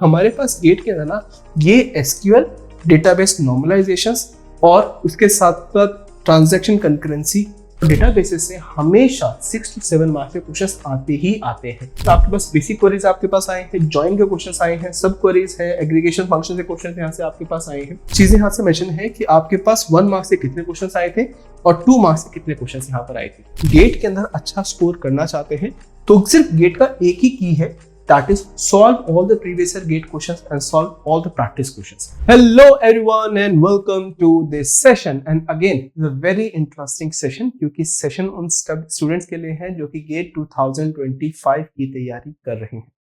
हमारे पास गेट के अंदर ना ये एसक्यूएल डेटाबेस नॉर्मलाइजेशंस और उसके साथ साथ ट्रांजैक्शन कंकरेंसी डेटाबेसेस से हमेशा 6 to 7 मार्क्स के क्वेश्चंस आते ही आते हैं। तो आपके पास बेसिक क्वेरीज आपके पास आए हैं, जॉइन के क्वेश्चंस आए हैं, सब क्वेरीज है, एग्रीगेशन फंक्शन के क्वेश्चंस यहाँ से आपके पास आए हैं। चीजें यहाँ से मेंशन है कि आपके पास 1 मार्क्स से कितने क्वेश्चंस आए थे और 2 मार्क्स से कितने क्वेश्चंस यहाँ पर आए थे। गेट के अंदर अच्छा स्कोर करना चाहते हैं तो सिर्फ गेट का एक ही की है, that is solve all the previous year gate questions and solve all the practice questions. Hello everyone and welcome to this session, and again it's a very interesting session क्योंकि सेशन उन students के लिए है जो कि gate 2025 की तैयारी कर रहे हैं।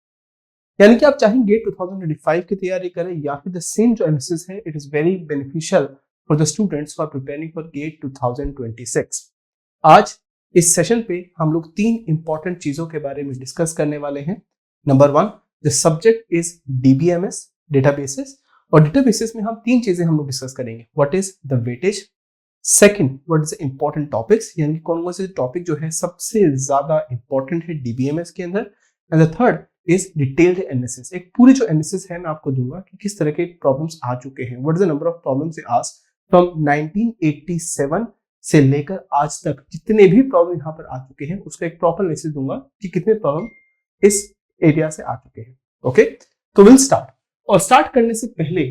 यानी कि आप चाहे गेट 2025 की तैयारी करें या फिर द सेम जो एनालिसिस है, it is very beneficial for the students who are preparing for GATE 2026। आज इस सेशन पे हम लोग 3 इंपॉर्टेंट चीजों के बारे में डिस्कस करने वाले हैं। Number 1, the subject is DBMS databases, और डेटाबेसेस में हम 3 चीजें हम लोग डिस्कस करेंगे। What is the weightage, second what is the important topics, यानी कि कौन कौन से टॉपिक जो है सबसे ज्यादा इंपॉर्टेंट है डीबीएमएस के अंदर, and the third is detailed analysis. एक पूरी जो एनालिसिस है मैं आपको दूंगा कि किस तरह के प्रॉब्लम्स आ चुके हैं, what is the number of problems asked from 1987 से लेकर आज तक जितने भी प्रॉब्लम यहाँ पर आ चुके हैं उसका एक प्रॉपर एनालिसिस दूंगा कि कितने प्रॉब्लम इस एरिया से आ चुके हैं। ओके, तो विल स्टार्ट। और स्टार्ट करने से पहले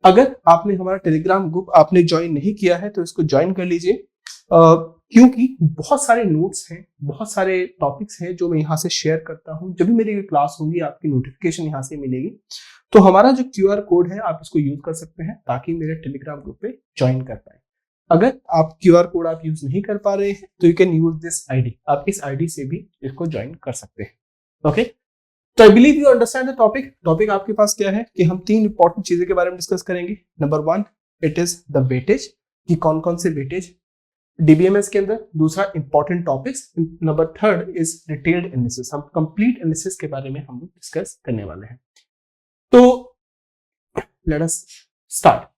अगर आपने हमारा टेलीग्राम ग्रुप आपने ज्वाइन नहीं किया है तो इसको ज्वाइन कर लीजिए, क्योंकि बहुत सारे नोट्स हैं, बहुत सारे टॉपिक्स हैं जो मैं यहाँ से शेयर करता हूँ। जब भी मेरी क्लास होंगी आपकी नोटिफिकेशन यहाँ से मिलेगी। तो हमारा जो QR कोड है आप इसको यूज कर सकते हैं ताकि मेरे टेलीग्राम ग्रुप पे ज्वाइन कर पाए। अगर आप QR कोड आप यूज नहीं कर पा रहे हैं तो you can use this ID, आप इस ID से भी इसको ज्वाइन कर सकते हैं। ओके, तो I believe you understand the topic. Topic आपके पास क्या है कि हम 3 इंपॉर्टेंट चीजें के बारे में डिस्कस करेंगे। Number 1 it is the weightage, कि कौन कौन से वेटेज डीबीएमएस के अंदर। दूसरा important topics. Number 3 is detailed analysis, हम कंप्लीट एनालिसिस के बारे में हम लोग डिस्कस करने वाले हैं। तो let us start.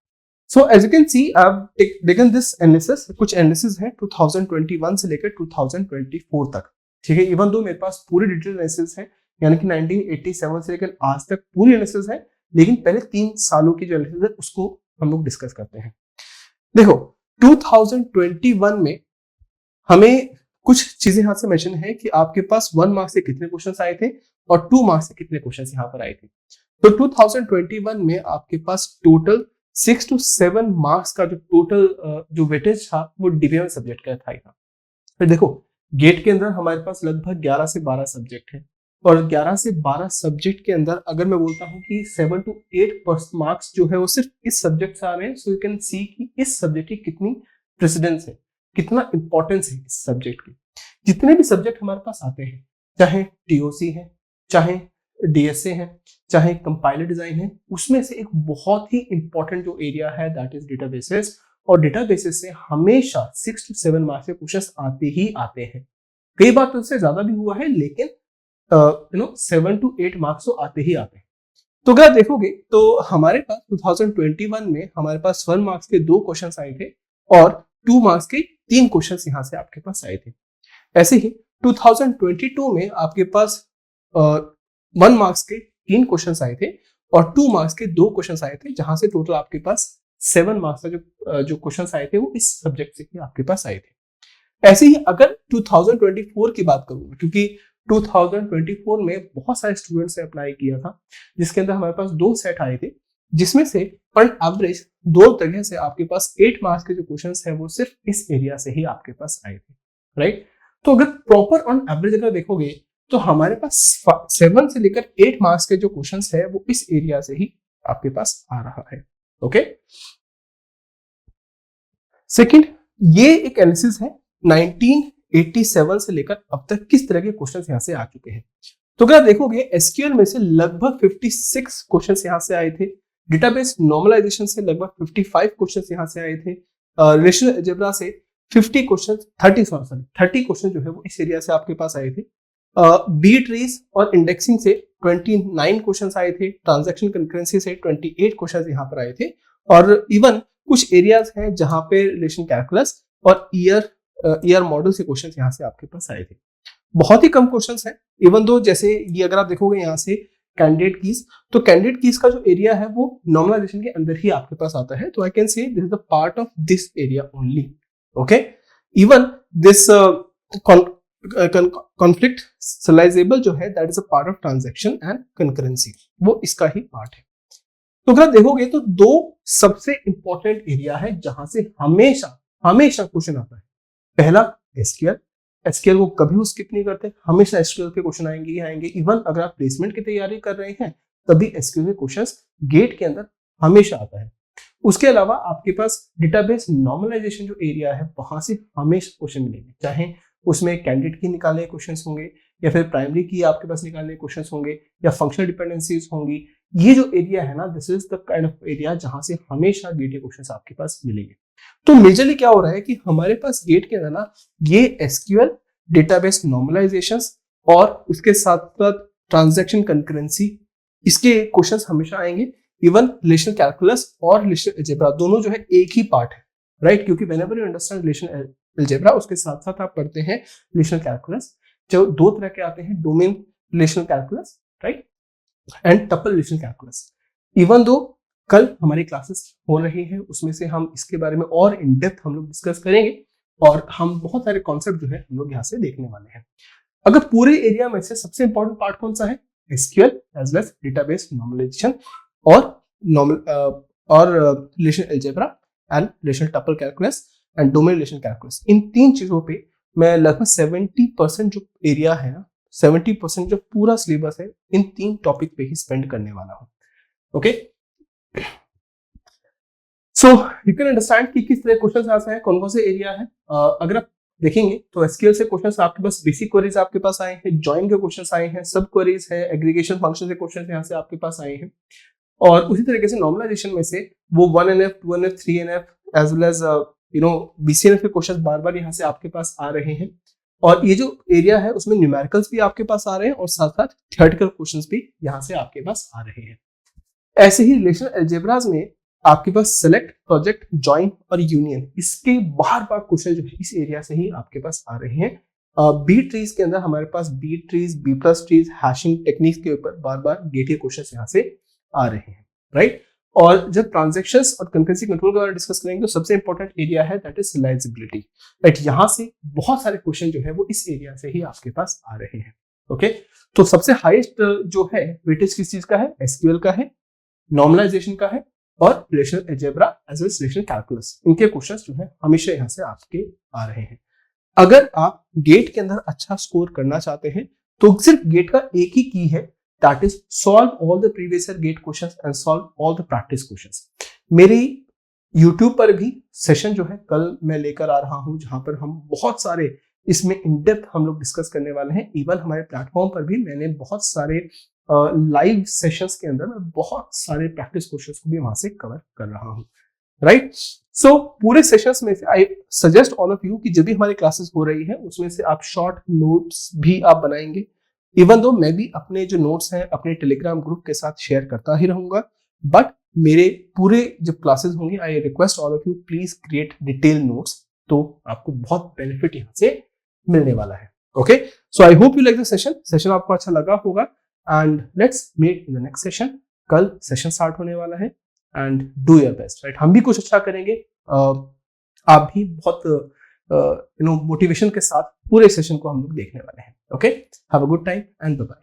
So as you can see I have taken this analysis. कुछ एनालिसिस है 2021 से लेकर 2024 तक, ठीक है। इवन दो मेरे पास पूरी डिटेल एनालिसिस है, यानी कि 1987 से लेकर आज तक पूरी एनालिसिस है, लेकिन पहले 3 सालों की जो एनालिसिस है उसको हम लोग डिस्कस करते हैं। देखो 2021 में हमें कुछ चीजें यहां से मेंशन है कि आपके पास 1 मार्क्स से कितने क्वेश्चंस आए थे और 2 मार्क्स से कितने क्वेश्चंस यहां पर आए थे। तो 2021 में आपके पास टोटल 6 to 7 मार्क्स का जो टोटल जो वेटेज था वो डीबीएमएस सब्जेक्ट का था। फिर देखो गेट के अंदर हमारे पास लगभग 11 से 12 सब्जेक्ट है, और 11 से 12 सब्जेक्ट के अंदर अगर मैं बोलता हूं कि 7 to 8 मार्क्स जो है वो सिर्फ इस सब्जेक्ट से आ रहे हैं, सो यू कैन सी कि इस सब्जेक्ट की कितनी प्रेसिडेंस है, कितना इंपॉर्टेंस है इस सब्जेक्ट की। जितने भी सब्जेक्ट हमारे पास आते हैं, चाहे टीओसी है, चाहे डीएसए है, चाहे कंपाइलर डिजाइन है, उसमें से एक बहुत ही इंपॉर्टेंट जो एरिया है दैट इज डेटाबेसेस। और डेटाबेसेस से हमेशा 6 to 7 मार्क्स के क्वेश्चंस आते ही आते हैं। कई बार तो उससे ज्यादा भी हुआ है, लेकिन 7 to 8 मार्क्स तो आते ही आते हैं। तो अगर देखोगे तो हमारे पास 2021 में हमारे पास 1 मार्क्स के 2 क्वेश्चंस आए थे और 2 मार्क्स के 3 क्वेश्चंस यहां से आपके पास आए थे। ऐसे ही 2022 में आपके पास 1 मार्क्स के 3 क्वेश्चंस आए थे और 2 मार्क्स के 2 क्वेश्चंस आए थे, जहां से टोटल आपके पास 7 मार्क्स का जो क्वेश्चंस आए थे वो इस सब्जेक्ट से ही आपके पास आए थे। ऐसे ही अगर 2024 की बात करूंगा, क्योंकि 2024 में बहुत सारे स्टूडेंट्स ने अप्लाई किया था, जिसके अंदर हमारे पास 2 सेट आए थे, जिसमें से ऑन एवरेज 2 तरह से आपके पास 8 मार्क्स के जो क्वेश्चंस हैं वो सिर्फ इस एरिया से ही आपके पास आए थे, राइट। तो अगर प्रॉपर ऑन एवरेज अगर देखोगे तो हमारे पास 7 से लेकर 8 मार्क्स के जो क्वेश्चंस है वो इस एरिया से ही आपके पास आ रहा है। ओके, सेकंड, ये एक एनालिसिस है 1987 से लेकर अब तक किस तरह के क्वेश्चंस यहां से आ चुके हैं। तो अगर देखोगे एसक्यूएल में से लगभग 56 क्वेश्चंस यहां से आए थे, डेटाबेस नॉर्मलाइजेशन से लगभग 55 क्वेश्चंस यहां से आए थे, रिलेशनल अलजेब्रा से 30 क्वेश्चन जो है वो इस एरिया से आपके पास आए थे, बी ट्रीज और इंडेक्सिंग से 29 क्वेश्चंस आए थे, ट्रांजैक्शन कंकरेंसी से 28 क्वेश्चंस यहां पर आए थे, और इवन कुछ एरियाज हैं जहां पे रिलेशन कैलकुलस और ईयर मॉडल से क्वेश्चंस यहां से आपके पास आए थे। बहुत ही कम क्वेश्चंस हैं, इवन दो जैसे ये अगर आप देखोगे यहाँ से कैंडिडेट कीज। तो कैंडिडेट कीज का जो एरिया है वो नॉर्मलाइजेशन के अंदर ही आपके पास आता है, तो I can say this is the part of this area only. Okay, even this conflict serializable जो है that is a part of transaction and concurrency, वो इसका ही पार्ट है। तो अगर देखोगे तो दो सबसे इंपॉर्टेंट एरिया है जहां से हमेशा हमेशा क्वेश्चन आता है। पहला एसक्यूएल, एसक्यूएल को कभी वो स्किप नहीं करते, हमेशा एसक्यूएल के क्वेश्चन आएंगे ही आएंगे। इवन अगर आप प्लेसमेंट की तैयारी कर रहे हैं तभी एसक्यूएल के क्वेश्चंस गेट के अंदर हमेशा आता है। उसके अलावा आपके पास डेटाबेस नॉर्मलाइजेशन जो एरिया है वहां से हमेशा क्वेश्चन मिलेंगे, चाहे उसमें कैंडिडेट की निकालने के क्वेश्चंस होंगे या फिर प्राइमरी की आपके पास निकालने के क्वेश्चंस होंगे या फंक्शनल डिपेंडेंसीज होंगी। ये जो एरिया है ना, this is the kind of area जहां से हमेशा गेट के क्वेश्चंस आपके पास मिलेंगे। तो मेजरली क्या हो रहा है कि हमारे पास गेट के अंदर ना ये एसक्यूएल, डेटाबेस नॉर्मलाइजेशंस और उसके साथ साथ ट्रांजैक्शन कंकरेंसी, इसके क्वेश्चंस हमेशा आएंगे। इवन रिलेशनल कैलकुलस और रिलेशनल अलजेब्रा दोनों जो है एक ही पार्ट है, राइट? क्योंकि whenever you understand relational algebra उसके साथ साथ आप पढ़ते हैं रिलेशनल कैलकुलस। जो दो तरह के आते हैं, domain relational calculus, right, and tuple relational calculus. Even though कल हमारी क्लासेस हो रही हैं उसमें से हम इसके बारे में और इन डेप्थ हम लोग डिस्कस करेंगे और हम बहुत सारे कॉन्सेप्ट जो है हम लोग यहाँ से देखने वाले हैं। अगर पूरे एरिया में से सबसे इंपॉर्टेंट पार्ट कौन सा है? SQL as well as database normalization और relational algebra and relational tuple calculus and domain relational calculus. इन तीन चीजों पे मैं लगभग 70% जो एरिया है ना, 70% जो पूरा सिलेबस है इन तीन टॉपिक पे ही स्पेंड करने वाला हूँ। Okay, so you can understand कि किस तरह क्वेश्चन आते हैं, कौन कौन से एरिया है। अगर आप देखेंगे तो एसक्यूएल से क्वेश्चंस आपके पास बेसिक क्वेरीज आपके पास आए हैं, जॉइन के क्वेश्चंस आए हैं, सब क्वेरीज है, एग्रीगेशन फंक्शन से क्वेश्चंस यहाँ से आपके पास आए हैं। और उसी तरीके से नॉर्मलाइजेशन में से वो 1NF, 2NF, 3NF as well as BCNF के क्वेश्चंस बार बार यहाँ से आपके पास आ रहे हैं। और ये जो एरिया है उसमें न्यूमेरिकल्स भी आपके पास आ रहे हैं और साथ साथ थ्योरेटिकल क्वेश्चंस भी यहाँ से आपके पास आ रहे हैं। ऐसे ही रिलेशनल अलजेब्रास में आपके पास सेलेक्ट, प्रोजेक्ट, जॉइन और यूनियन, इसके बार बार क्वेश्चन जो है इस एरिया से ही आपके पास आ रहे हैं। बी ट्रीज के अंदर हमारे पास B trees, B plus trees, hashing techniques के ऊपर बार बार गेट के क्वेश्चन यहाँ से आ रहे हैं, राइट। और जब ट्रांजैक्शंस और कंकरेंसी कंट्रोल के बारे में डिस्कस करेंगे तो सबसे इंपॉर्टेंट एरिया है दैट इज सिरियलाइजेबिलिटी, राइट। यहाँ से बहुत सारे क्वेश्चन जो है वो इस एरिया से ही आपके पास आ रहे हैं। ओके, तो सबसे हाईएस्ट जो है वेटेज किस चीज का है? एसक्यूएल का है, नॉर्मलाइजेशन का है और relational algebra as well as relational calculus, इनके क्वेश्चंस जो है हमेशा यहाँ से आपके आ रहे हैं। अगर आप गेट के अंदर अच्छा स्कोर करना चाहते हैं तो सिर्फ गेट का एक ही की है, that is solve all the previous year gate questions and solve all the practice questions. मेरी YouTube पर भी सेशन जो है कल मैं लेकर आ रहा हूं जहां पर हम बहुत सारे इसमें इन डेप्थ हम लोग डिस्कस करने वाले हैं। इवन हमारे प्लेटफॉर्म पर भी मैंने बहुत सारे लाइव सेशंस के अंदर मैं बहुत सारे प्रैक्टिस क्वेश्चंस को भी वहां से कवर कर रहा हूं, राइट। सो पूरे सेशंस में से I suggest all of you कि जब भी हमारी क्लासेस हो रही है उसमें से आप शॉर्ट नोट्स भी आप बनाएंगे। इवन दो मैं भी अपने जो नोट्स हैं अपने टेलीग्राम ग्रुप के साथ शेयर करता ही रहूंगा, बट मेरे पूरे जब क्लासेस होंगे I request all of you please create detail notes, तो आपको बहुत बेनिफिट यहाँ से मिलने वाला है। Okay, so I hope you like the session आपको अच्छा लगा होगा and let's meet in the next session. कल सेशन स्टार्ट होने वाला है and do your best, right. हम भी कुछ अच्छा करेंगे, आप भी बहुत मोटिवेशन के साथ पूरे सेशन को हम लोग देखने वाले हैं। Okay, have a good time and bye bye.